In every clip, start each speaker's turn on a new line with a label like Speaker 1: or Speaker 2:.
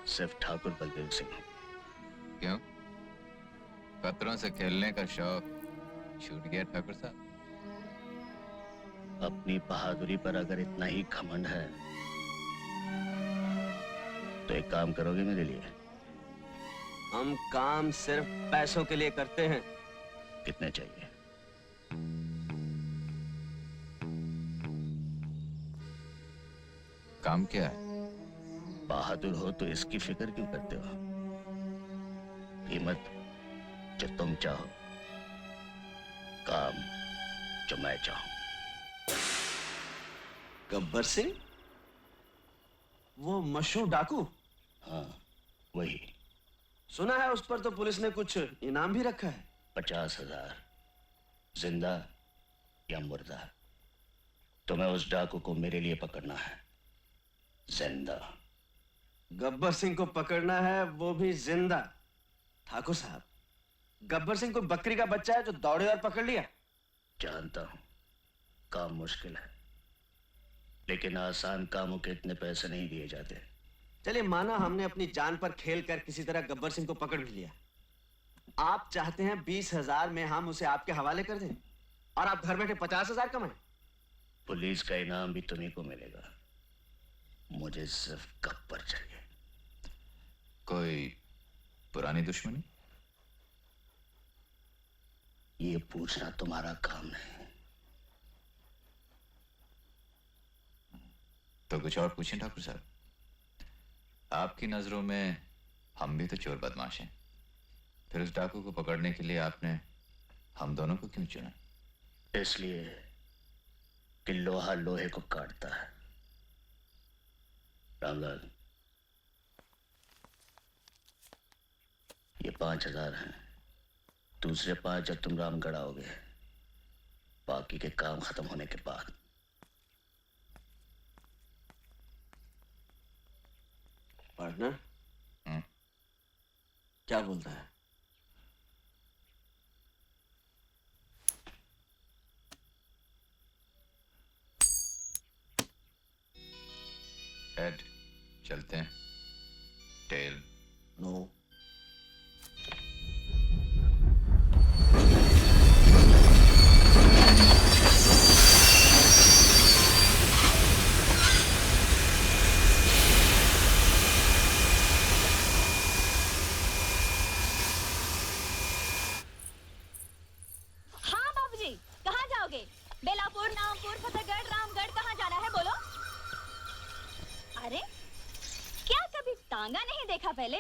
Speaker 1: सिर्फ ठाकुर बलदेव सिंह।
Speaker 2: क्यों? खतरों से खेलने का शौक छूट गया ठाकुर साहब?
Speaker 1: अपनी बहादुरी पर अगर इतना ही घमंड है तो एक काम करोगे मेरे लिए?
Speaker 3: हम काम सिर्फ पैसों के लिए करते हैं।
Speaker 1: कितने चाहिए?
Speaker 2: काम क्या है?
Speaker 1: बहादुर हो तो इसकी फिक्र क्यों करते हो? कीमत जो तुम चाहो, काम जो मैं चाहूं।
Speaker 3: गब्बर सिंह, वो मशहूर डाकू?
Speaker 1: हाँ, वही।
Speaker 3: सुना है उस पर तो पुलिस ने कुछ इनाम भी रखा है।
Speaker 1: 50,000 जिंदा या मुर्दा, तुम्हें उस डाकू को मेरे लिए पकड़ना है। जिंदा।
Speaker 3: गब्बर सिंह को पकड़ना है, वो भी जिंदा। ठाकुर साहब, गब्बर सिंह कोई बकरी का बच्चा है जो दौड़े और पकड़ लिया?
Speaker 1: जानता हूं काम मुश्किल है, लेकिन आसान कामों के इतने पैसे नहीं दिए जाते।
Speaker 3: चलिए माना हमने अपनी जान पर खेल कर किसी तरह गब्बर सिंह को पकड़ भी लिया। आप चाहते हैं 20,000 में हम उसे आपके हवाले कर दें और आप घर बैठे 50,000 कमाएं?
Speaker 1: पुलिस का इनाम भी तुम्हीं को मिलेगा। मुझे सिर्फ गब्बर चाहिए।
Speaker 2: कोई पुरानी दुश्मनी?
Speaker 1: ये पूछना तुम्हारा काम नहीं।
Speaker 2: तो कुछ और पूछें ठाकुर साहब। आपकी नजरों में हम भी तो चोर बदमाश हैं, फिर उस डाकू को पकड़ने के लिए आपने हम दोनों को क्यों चुना?
Speaker 1: इसलिए कि लोहा लोहे को काटता है। रामलाल, ये 5,000 हैं। दूसरे 5 जब तुम रामगढ़ आओगे, बाकी के काम खत्म होने के बाद।
Speaker 3: पार्टनर, क्या बोलता है?
Speaker 2: हेड चलते हैं। Tail
Speaker 3: no.
Speaker 4: बेलापुर, नामपुर, फतेहगढ़, रामगढ़, कहाँ जाना है बोलो? अरे क्या कभी तांगा नहीं देखा पहले?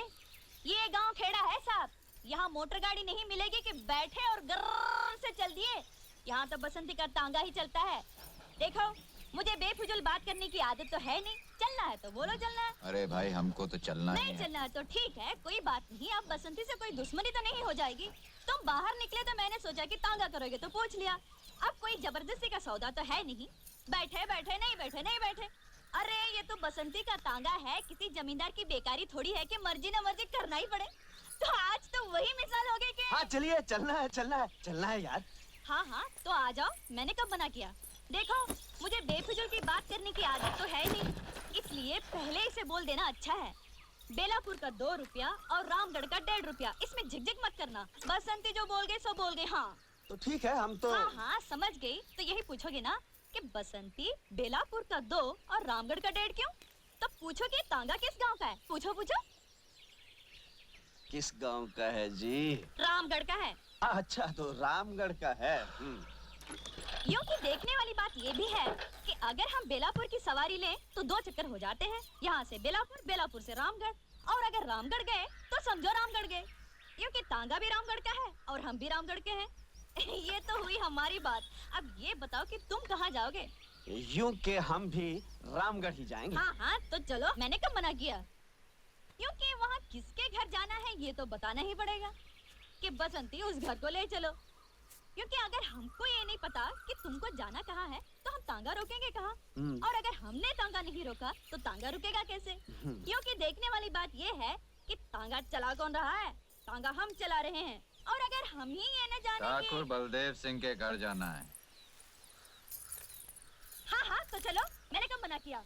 Speaker 4: ये गांव खेड़ा है साहब, यहाँ मोटर गाड़ी नहीं मिलेगी कि बैठे और गर्र से चल दिए। यहाँ तो बसंती का तांगा ही चलता है। देखो, मुझे बेफिजूल बात करने की आदत तो है नहीं। चलना है तो बोलो चलना है।
Speaker 2: अरे भाई हमको तो चलना ही है।
Speaker 4: नहीं चलना है तो ठीक है, कोई बात नहीं। अब बसंती से कोई दुश्मनी तो नहीं हो जाएगी। तुम बाहर निकले तो मैंने सोचा कि तांगा करोगे तो पूछ लिया। अब कोई जबरदस्ती का सौदा तो है नहीं। बैठे बैठे नहीं बैठे नहीं बैठे। अरे ये तो बसंती का तांगा है, किसी जमींदार की बेकारी थोड़ी है कि मर्जी न मर्जी करना ही पड़े। तो आज तो वही मिसाल हो गई कि
Speaker 3: हाँ चलिए, चलना है चलना है चलना है यार।
Speaker 4: हाँ हाँ तो आ जाओ, मैंने कब मना किया? देखो, मुझे बेफिजूल की बात करने की आदत तो है नहीं, इसलिए पहले इसे बोल देना अच्छा है। बेलापुर का 2 रुपया और रामगढ़ का 1.5 रुपया, इसमें झिकझिक मत करना। बसंती जो बोल गए सो बोल गए। हाँ
Speaker 3: तो ठीक है, हम तो
Speaker 4: हाँ हाँ समझ गई। तो यही पूछोगे ना कि बसंती बेलापुर का 2 और रामगढ़ का 1.5 क्यों? तो पूछोगे तांगा किस गांव का है? पूछो पूछो।
Speaker 3: किस गांव का है जी?
Speaker 4: रामगढ़ का है।
Speaker 3: अच्छा, तो रामगढ़ का है।
Speaker 4: यूं कि देखने वाली बात ये भी है कि अगर हम बेलापुर की सवारी लें तो 2 चक्कर हो जाते हैं। यहाँ से बेलापुर, बेलापुर से रामगढ़, और अगर रामगढ़ गए तो समझो रामगढ़ गए। यूं कि तांगा भी रामगढ़ का है और हम भी रामगढ़ के हैं। ये तो हुई हमारी बात। अब ये बताओ कि तुम कहाँ जाओगे?
Speaker 3: यूं के हम भी रामगढ़ ही जाएंगे।
Speaker 4: हाँ हाँ तो चलो, मैंने कब मना किया? क्योंकि वहाँ किसके घर जाना है ये तो बताना ही पड़ेगा कि बसंती उस घर को ले चलो। क्योंकि अगर हमको ये नहीं पता कि तुमको जाना कहाँ है तो हम तांगा रोकेंगे कहाँ? और अगर हमने तांगा नहीं रोका तो तांगा रुकेगा कैसे? क्योंकि देखने वाली बात ये है कि तांगा चला कौन रहा है? तांगा हम चला रहे हैं। और अगर हम ही ये न जाने
Speaker 2: ठाकुर बलदेव सिंह के घर जाना है।
Speaker 4: हाँ हाँ तो चलो, मैंने कब मना किया?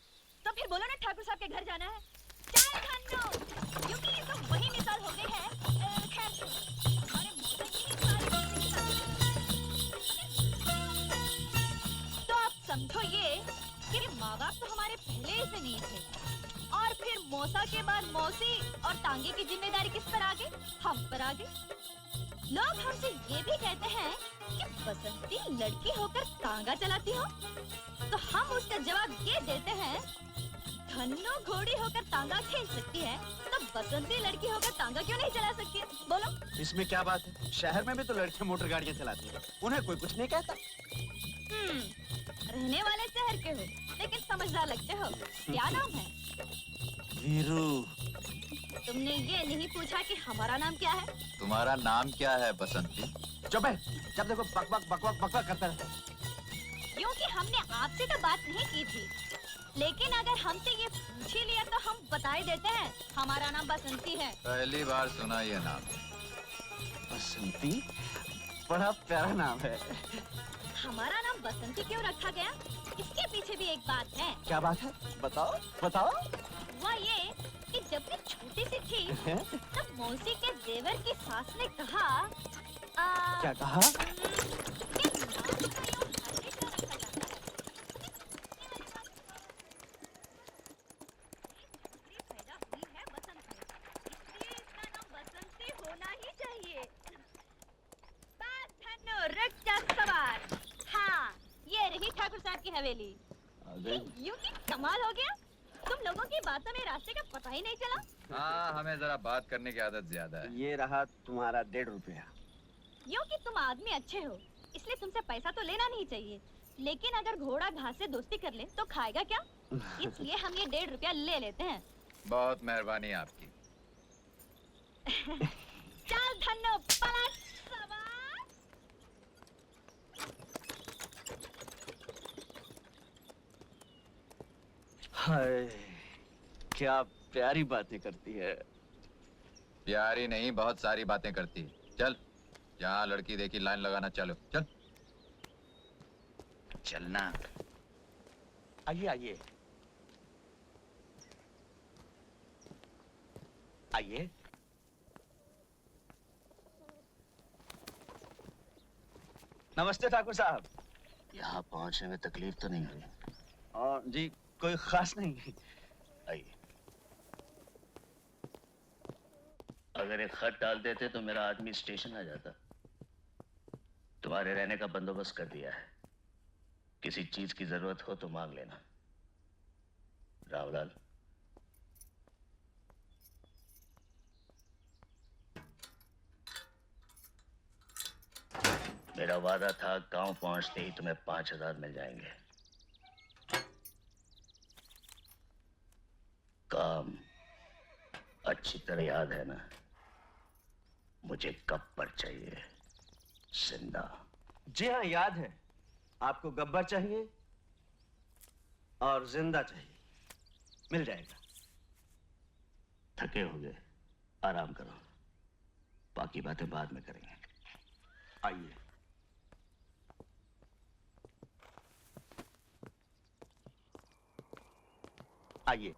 Speaker 4: तो फिर बोलो ना ठाकुर साहब के घर जाना है। चाय खानो। मौसा के बाद मौसी और टांगे की जिम्मेदारी किस पर आ गई? हम पर आ गई। लोग हमसे ये भी कहते हैं कि बसंती लड़की होकर टांगा चलाती हो, तो हम उसका जवाब ये देते हैं, धन्नो घोड़ी होकर टांगा खींच सकती है, तो बसंती लड़की होकर टांगा क्यों नहीं चला सकती है? बोलो।
Speaker 3: इसमें क्या बात है? शहर में भी तो लड़कियां मोटर गाड़ियां चलाती हैं, उन्हें कोई कुछ नहीं कहता।
Speaker 4: रहने वाले शहर के हो, लेकिन समझदार लगते हो। क्या नाम है?
Speaker 3: वीरू।
Speaker 4: तुमने ये नहीं पूछा कि हमारा नाम क्या है?
Speaker 2: तुम्हारा नाम क्या है बसंती?
Speaker 3: चुप है, जब देखो बकबक बकबक बकबक करता रहता है।
Speaker 4: क्योंकि हमने आपसे तो बात नहीं की थी, लेकिन अगर हमसे ये पूछ ही लिया तो हम बता ही देते हैं, हमारा नाम बसंती है।
Speaker 2: पहली बार सुना ये नाम।
Speaker 3: बसंती? बड़ा प्यारा नाम है।
Speaker 4: हमारा नाम बसंती क्यों रखा गया? इसके पीछे भी एक बात है।
Speaker 3: क्या बात है? बताओ बताओ।
Speaker 4: हुआ ये कि जब मैं छोटी सी थी तब मौसी के देवर की सास ने कहा
Speaker 3: क्या कहा?
Speaker 4: कि नाम का यूं हर एक को रखा जाता है। एक पुत्री पैदा हुई है बसंत में, इसलिए इसका नाम बसंती होना ही चाहिए। बात धन्नो रक्षा सवार। हाँ, ये रही ठाकुर साहब की हवेली। यूं ही कमाल हो गया, तुम लोगों की बातों में रास्ते का पता ही नहीं चला।
Speaker 2: हाँ, हमें जरा बात करने की आदत ज्यादा है।
Speaker 3: ये रहा तुम्हारा 1.5 रुपया।
Speaker 4: यूं कि तुम आदमी अच्छे हो, इसलिए तुमसे पैसा तो लेना नहीं चाहिए, लेकिन अगर घोड़ा घास से दोस्ती कर ले तो खाएगा क्या? इसलिए हम ये 1.5 रुपया ले लेते हैं।
Speaker 2: बहुत मेहरबानी आपकी।
Speaker 4: चल धन्नो पलट सवार।
Speaker 3: हाय, क्या प्यारी बातें करती है।
Speaker 2: प्यारी नहीं, बहुत सारी बातें करती है। चल, जहाँ लड़की देखी लाइन लगाना, चलो चल।
Speaker 1: चलना।
Speaker 3: आइए आइए आइए। नमस्ते ठाकुर साहब।
Speaker 1: यहाँ पहुँचने में तकलीफ तो नहीं हुई?
Speaker 3: और जी कोई खास नहीं।
Speaker 1: आइए। अगर एक खत डाल देते तो मेरा आदमी स्टेशन आ जाता। तुम्हारे रहने का बंदोबस्त कर दिया है, किसी चीज की जरूरत हो तो मांग लेना। रामलाल। मेरा वादा था गांव पहुंचते ही तुम्हें 5,000 मिल जाएंगे। काम अच्छी तरह याद है ना? मुझे कब पर चाहिए? जिंदा।
Speaker 3: जी हाँ, याद है। आपको गब्बर चाहिए और जिंदा चाहिए। मिल जाएगा।
Speaker 1: थके होगे, आराम करो, बाकी बातें बाद में करेंगे।
Speaker 3: आइए। आइए।